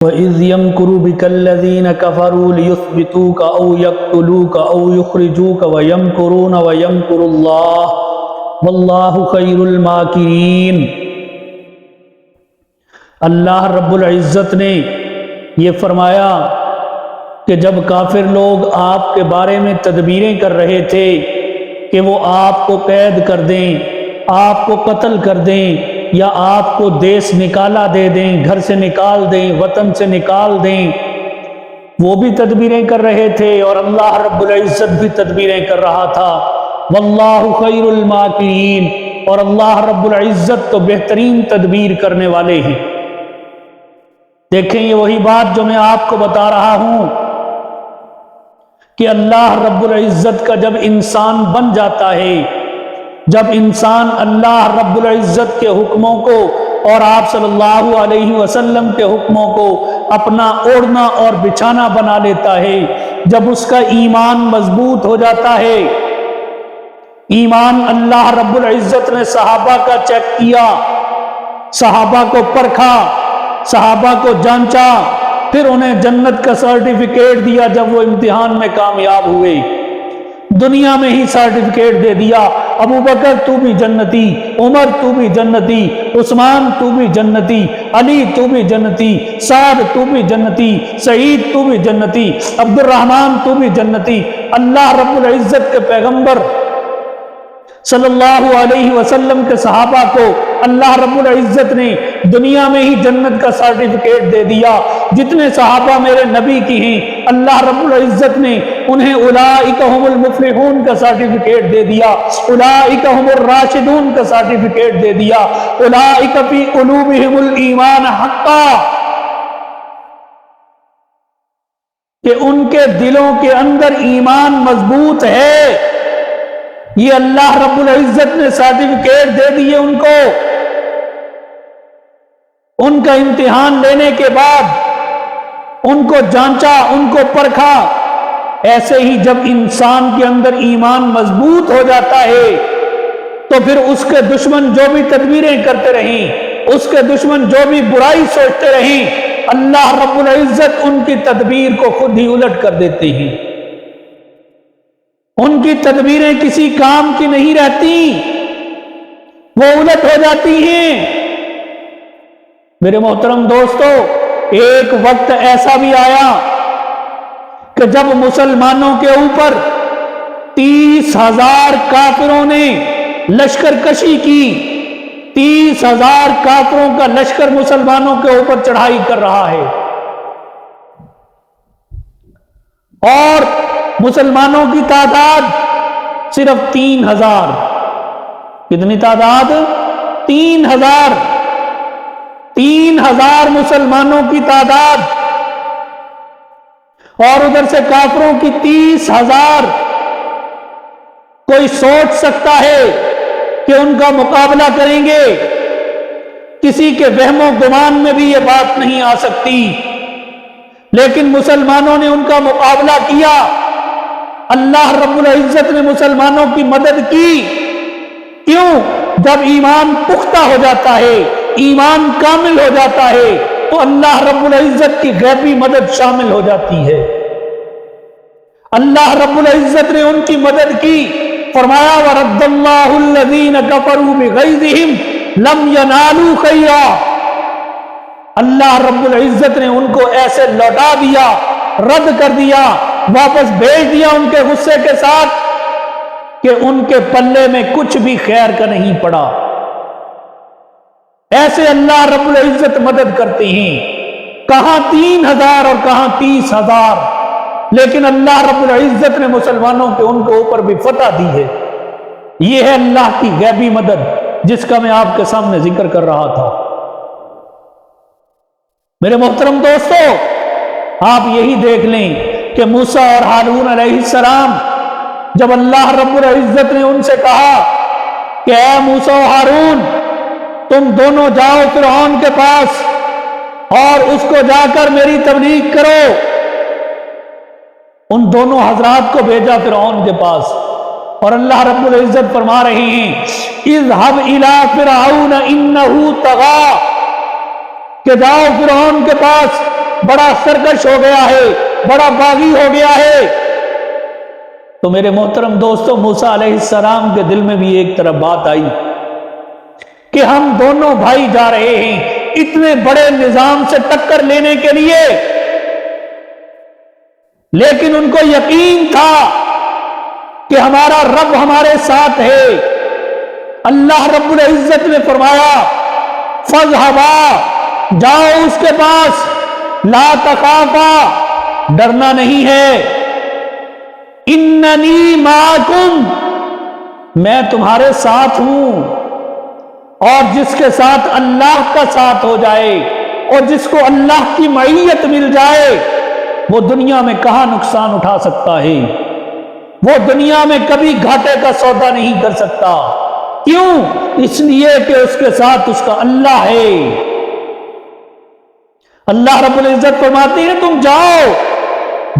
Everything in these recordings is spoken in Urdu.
وَإِذْ يَمْكُرُ بِكَ الَّذِينَ كَفَرُوا لِيُثْبِتُوكَ أَوْ يَقْتُلُوكَ أَوْ يُخْرِجُوكَ وَيَمْكُرُونَ وَيَمْكُرُ اللَّهُ وَاللَّهُ خَيْرُ الْمَاكِرِينَ۔ اللہ رب العزت نے یہ فرمایا کہ جب کافر لوگ آپ کے بارے میں تدبیریں کر رہے تھے کہ وہ آپ کو قید کر دیں، آپ کو قتل کر دیں، یا آپ کو دیس نکالا دے دیں، گھر سے نکال دیں، وطن سے نکال دیں، وہ بھی تدبیریں کر رہے تھے اور اللہ رب العزت بھی تدبیریں کر رہا تھا۔ واللہ خیر الماکرین، اور اللہ رب العزت تو بہترین تدبیر کرنے والے ہیں۔ دیکھیں یہ وہی بات جو میں آپ کو بتا رہا ہوں کہ اللہ رب العزت کا جب انسان بن جاتا ہے، جب انسان اللہ رب العزت کے حکموں کو اور آپ صلی اللہ علیہ وسلم کے حکموں کو اپنا اوڑھنا اور بچھانا بنا لیتا ہے، جب اس کا ایمان مضبوط ہو جاتا ہے، ایمان اللہ رب العزت نے صحابہ کا چیک کیا، صحابہ کو پرکھا، صحابہ کو جانچا، پھر انہیں جنت کا سرٹیفکیٹ دیا جب وہ امتحان میں کامیاب ہوئے، دنیا میں ہی سرٹیفکیٹ دے دیا، ابو بکر تو بھی جنتی، عمر تو بھی جنتی، عثمان تو بھی جنتی، علی تو بھی جنتی، سعد تو بھی جنتی، سعید تو بھی جنتی، عبد الرحمن تو بھی جنتی۔ اللہ رب العزت کے پیغمبر صلی اللہ علیہ وسلم کے صحابہ کو اللہ رب العزت نے دنیا میں ہی جنت کا سرٹیفکیٹ دے دیا۔ جتنے صحابہ میرے نبی کی ہیں اللہ رب العزت نے انہیں اولئک هم المفلحون کا سرٹیفکیٹ دے دیا، اولئک هم الراشدون کا سرٹیفکیٹ دے دیا، اولئک فی قلوبہم الایمان حقا، کہ ان کے دلوں کے اندر ایمان مضبوط ہے۔ یہ اللہ رب العزت نے سرٹیفکیٹ دے دیے ان کو۔ ان کا امتحان لینے کے بعد ان کو جانچا، ان کو پرکھا۔ ایسے ہی جب انسان کے اندر ایمان مضبوط ہو جاتا ہے تو پھر اس کے دشمن جو بھی تدبیریں کرتے رہیں، اس کے دشمن جو بھی برائی سوچتے رہیں، اللہ رب العزت ان کی تدبیر کو خود ہی الٹ کر دیتے ہیں۔ ان کی تدبیریں کسی کام کی نہیں رہتی، وہ الٹ ہو جاتی ہیں۔ میرے محترم دوستو، ایک وقت ایسا بھی آیا کہ جب مسلمانوں کے اوپر 30,000 کافروں نے لشکر کشی کی، 30,000 کافروں کا لشکر مسلمانوں کے اوپر چڑھائی کر رہا ہے، اور مسلمانوں کی تعداد صرف 3,000۔ کتنی تعداد؟ 3,000۔ 3,000 مسلمانوں کی تعداد، اور ادھر سے کافروں کی 30,000۔ کوئی سوچ سکتا ہے کہ ان کا مقابلہ کریں گے؟ کسی کے وہم و گمان میں بھی یہ بات نہیں آ سکتی، لیکن مسلمانوں نے ان کا مقابلہ کیا۔ اللہ رب العزت نے مسلمانوں کی مدد کی۔ کیوں؟ جب ایمان پختہ ہو جاتا ہے، ایمان کامل ہو جاتا ہے، تو اللہ رب العزت کی غیبی مدد شامل ہو جاتی ہے۔ اللہ رب العزت نے ان کی مدد کی، فرمایا وَرَدَّ اللَّهُ الَّذِينَ كَفَرُوا بِغَيْظِهِمْ لَمْ يَنَالُوا خَيْرًا۔ اللہ رب العزت نے ان کو ایسے لوٹا دیا، رد کر دیا، واپس بھیج دیا ان کے غصے کے ساتھ کہ ان کے پلے میں کچھ بھی خیر کا نہیں پڑا۔ ایسے اللہ رب العزت مدد کرتے ہیں، کہاں 3,000 اور کہاں 30,000، لیکن اللہ رب العزت نے مسلمانوں کے ان کے اوپر بھی فتح دی ہے۔ یہ ہے اللہ کی غیبی مدد، جس کا میں آپ کے سامنے ذکر کر رہا تھا۔ میرے محترم دوستو، آپ یہی دیکھ لیں کہ موسیٰ اور ہارون علیہ السلام، جب اللہ رب العزت نے ان سے کہا کہ اے موسیٰ و ہارون، تم دونوں جاؤ فرعون کے پاس اور اس کو جا کر میری تبلیغ کرو، ان دونوں حضرات کو بھیجا فرعون کے پاس، اور اللہ رب العزت فرما رہے ہیں اذهب الى فرعون انه طغى، کہ جاؤ فرعون کے پاس، بڑا سرکش ہو گیا ہے، بڑا باغی ہو گیا ہے۔ تو میرے محترم دوستو، موسیٰ علیہ السلام کے دل میں بھی ایک طرف بات آئی کہ ہم دونوں بھائی جا رہے ہیں اتنے بڑے نظام سے ٹکر لینے کے لیے، لیکن ان کو یقین تھا کہ ہمارا رب ہمارے ساتھ ہے۔ اللہ رب العزت نے فرمایا فَاذْهَبَا، جاؤ اس کے پاس، لا تخافا، ڈرنا نہیں ہے، اننی معکم، میں تمہارے ساتھ ہوں۔ اور جس کے ساتھ اللہ کا ساتھ ہو جائے اور جس کو اللہ کی معیت مل جائے، وہ دنیا میں کہاں نقصان اٹھا سکتا ہے؟ وہ دنیا میں کبھی گھاٹے کا سودا نہیں کر سکتا۔ کیوں؟ اس لیے کہ اس کے ساتھ اس کا اللہ ہے۔ اللہ رب العزت فرماتی ہے تم جاؤ،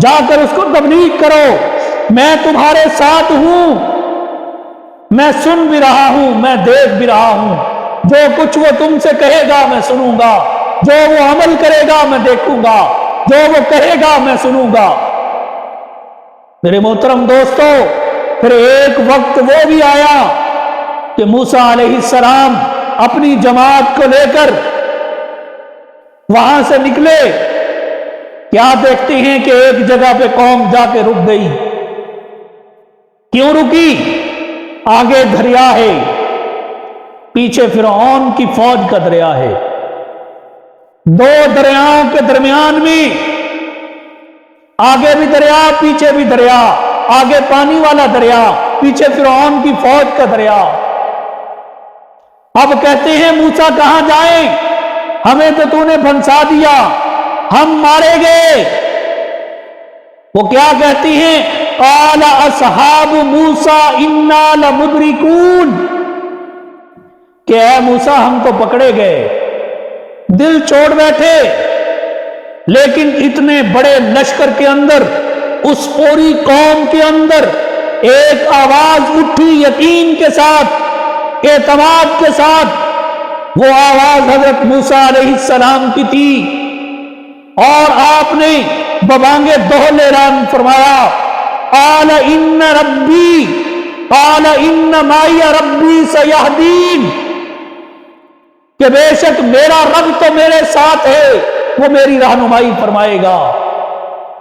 جا کر اس کو تبلیغ کرو، میں تمہارے ساتھ ہوں، میں سن بھی رہا ہوں، میں دیکھ بھی رہا ہوں، جو کچھ وہ تم سے کہے گا میں سنوں گا، جو وہ عمل کرے گا میں دیکھوں گا، جو وہ کہے گا میں سنوں گا۔ میرے محترم دوستو، پھر ایک وقت وہ بھی آیا کہ موسیٰ علیہ السلام اپنی جماعت کو لے کر وہاں سے نکلے، کیا دیکھتے ہیں کہ ایک جگہ پہ قوم جا کے رک گئی۔ کیوں رکی؟ آگے دریا ہے، پیچھے فرعون کی فوج کا دریا ہے، دو دریاؤں کے درمیان میں آگے بھی دریا پیچھے بھی دریا، آگے پانی والا دریا، پیچھے فرعون کی فوج کا دریا۔ اب کہتے ہیں موسیٰ کہاں جائیں، ہمیں تو نے پھنسا دیا، ہم مارے گئے۔ وہ کیا کہتی ہیں؟ قال اصحاب موسیٰ انا لمدرکون، کہ اے موسیٰ ہم تو پکڑے گئے، دل چھوڑ بیٹھے، لیکن اتنے بڑے لشکر کے اندر، اس پوری قوم کے اندر ایک آواز اٹھی یقین کے ساتھ، اعتماد کے ساتھ، وہ آواز حضرت موسیٰ علیہ السلام کی تھی، اور آپ نے ببانگ دوہل اعلان فرمایا قال ان ربی، قال ان معی ربی سیہدین، کہ بے شک میرا رب تو میرے ساتھ ہے، وہ میری رہنمائی فرمائے گا۔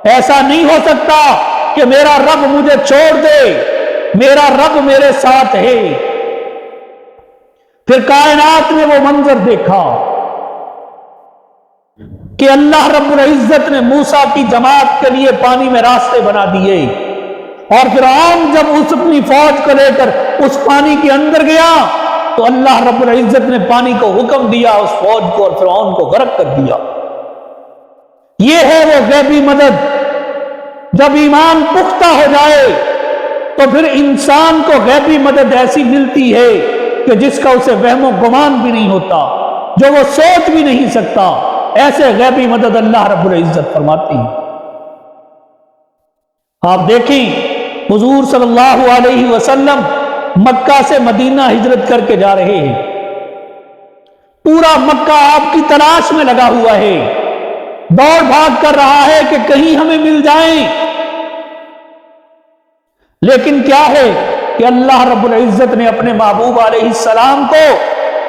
ایسا نہیں ہو سکتا کہ میرا رب مجھے چھوڑ دے، میرا رب میرے ساتھ ہے۔ پھر کائنات نے وہ منظر دیکھا کہ اللہ رب العزت نے موسیٰ کی جماعت کے لیے پانی میں راستے بنا دیے، اور فرعون جب اس اپنی فوج کو لے کر اس پانی کے اندر گیا تو اللہ رب العزت نے پانی کو حکم دیا اس فوج کو، اور فرعون کو غرق کر دیا۔ یہ ہے وہ غیبی مدد۔ جب ایمان پختہ ہو جائے تو پھر انسان کو غیبی مدد ایسی ملتی ہے کہ جس کا اسے وہم و گمان بھی نہیں ہوتا، جو وہ سوچ بھی نہیں سکتا، ایسے غیبی مدد اللہ رب العزت فرماتی ہے۔ آپ دیکھیں حضور صلی اللہ علیہ وسلم مکہ سے مدینہ ہجرت کر کے جا رہے ہیں، پورا مکہ آپ کی تلاش میں لگا ہوا ہے، دوڑ بھاگ کر رہا ہے کہ کہیں ہمیں مل جائیں، لیکن کیا ہے کہ اللہ رب العزت نے اپنے محبوب علیہ السلام کو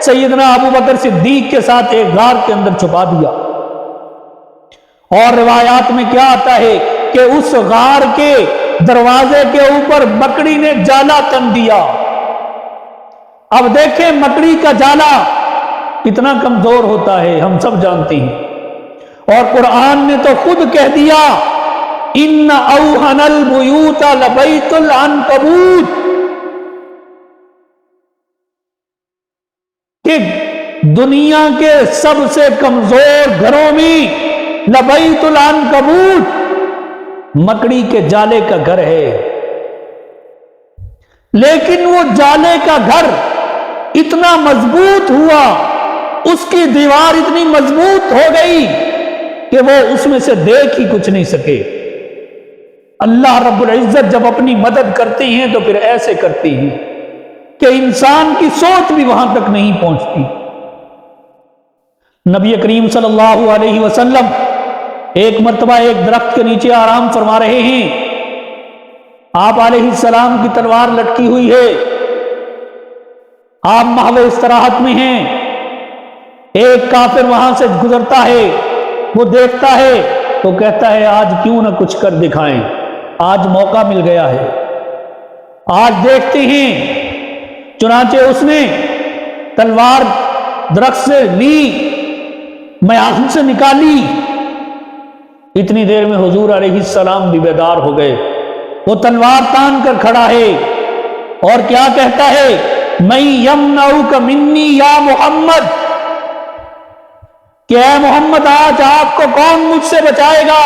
سیدنا ابوبکر صدیق کے ساتھ ایک غار کے اندر چھپا دیا، اور روایات میں کیا آتا ہے کہ اس غار کے دروازے کے اوپر مکڑی نے جالا تن دیا۔ اب دیکھیں مکڑی کا جالا کتنا کمزور ہوتا ہے، ہم سب جانتے ہیں، اور قرآن نے تو خود کہہ دیا ان اوہن البیوت لبیت العنکبوت، کہ دنیا کے سب سے کمزور گھروں میں لبیت العنکبوت، مکڑی کے جالے کا گھر ہے۔ لیکن وہ جالے کا گھر اتنا مضبوط ہوا، اس کی دیوار اتنی مضبوط ہو گئی کہ وہ اس میں سے دیکھ ہی کچھ نہیں سکے۔ اللہ رب العزت جب اپنی مدد کرتے ہیں تو پھر ایسے کرتے ہیں کہ انسان کی سوچ بھی وہاں تک نہیں پہنچتی۔ نبی کریم صلی اللہ علیہ وسلم ایک مرتبہ ایک درخت کے نیچے آرام فرما رہے ہیں، آپ علیہ السلام کی تلوار لٹکی ہوئی ہے، آپ محو استراحت میں ہیں، ایک کافر وہاں سے گزرتا ہے، وہ دیکھتا ہے تو کہتا ہے آج کیوں نہ کچھ کر دکھائیں، آج موقع مل گیا ہے، آج دیکھتے ہیں۔ چنانچہ اس نے تلوار درخت سے لی، میدان سے نکالی، اتنی دیر میں حضور علیہ السلام بھی بیدار ہو گئے۔ وہ تلوار تان کر کھڑا ہے اور کیا کہتا ہے، میں یمنعک منی یا محمد، کہ اے محمد آج آپ کو کون مجھ سے بچائے گا؟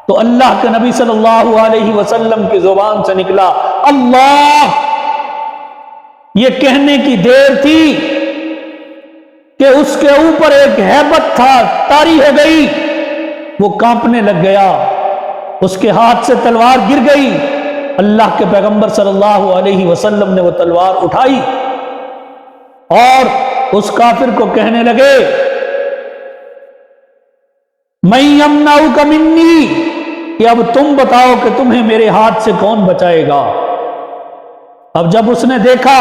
تو اللہ کے نبی صلی اللہ علیہ وسلم کی زبان سے نکلا اللہ۔ یہ کہنے کی دیر تھی کہ اس کے اوپر ایک ہیبت تھا، طاری ہو گئی، وہ کانپنے لگ گیا، اس کے ہاتھ سے تلوار گر گئی۔ اللہ کے پیغمبر صلی اللہ علیہ وسلم نے وہ تلوار اٹھائی اور اس کافر کو کہنے لگے میں یمنعک منی، کہ اب تم بتاؤ کہ تمہیں میرے ہاتھ سے کون بچائے گا؟ اب جب اس نے دیکھا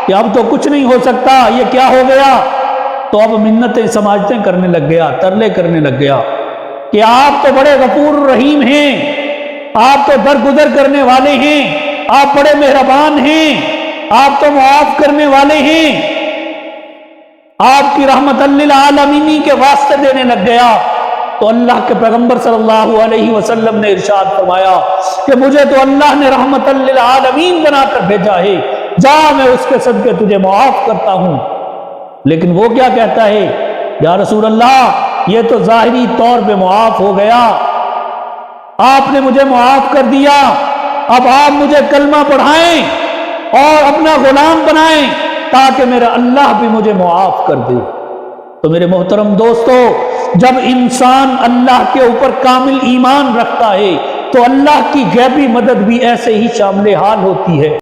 کہ اب تو کچھ نہیں ہو سکتا، یہ کیا ہو گیا، تو اب منتیں سماجتیں کرنے لگ گیا، ترلے کرنے لگ گیا کہ آپ تو بڑے غفور رحیم ہیں، آپ تو درگزر کرنے والے ہیں، آپ بڑے مہربان ہیں، آپ تو معاف کرنے والے ہیں، آپ کی رحمت للعالمین کے واسطے دینے لگ گیا۔ تو اللہ کے پیغمبر صلی اللہ علیہ وسلم نے ارشاد فرمایا کہ مجھے تو اللہ نے رحمت للعالمین بنا کر بھیجا ہے، جا میں اس کے صدقے تجھے معاف کرتا ہوں۔ لیکن وہ کیا کہتا ہے، یا رسول اللہ یہ تو ظاہری طور پہ معاف ہو گیا، آپ نے مجھے معاف کر دیا، اب آپ مجھے کلمہ پڑھائیں اور اپنا غلام بنائیں تاکہ میرا اللہ بھی مجھے معاف کر دے۔ تو میرے محترم دوستو، جب انسان اللہ کے اوپر کامل ایمان رکھتا ہے تو اللہ کی غیبی مدد بھی ایسے ہی شامل حال ہوتی ہے۔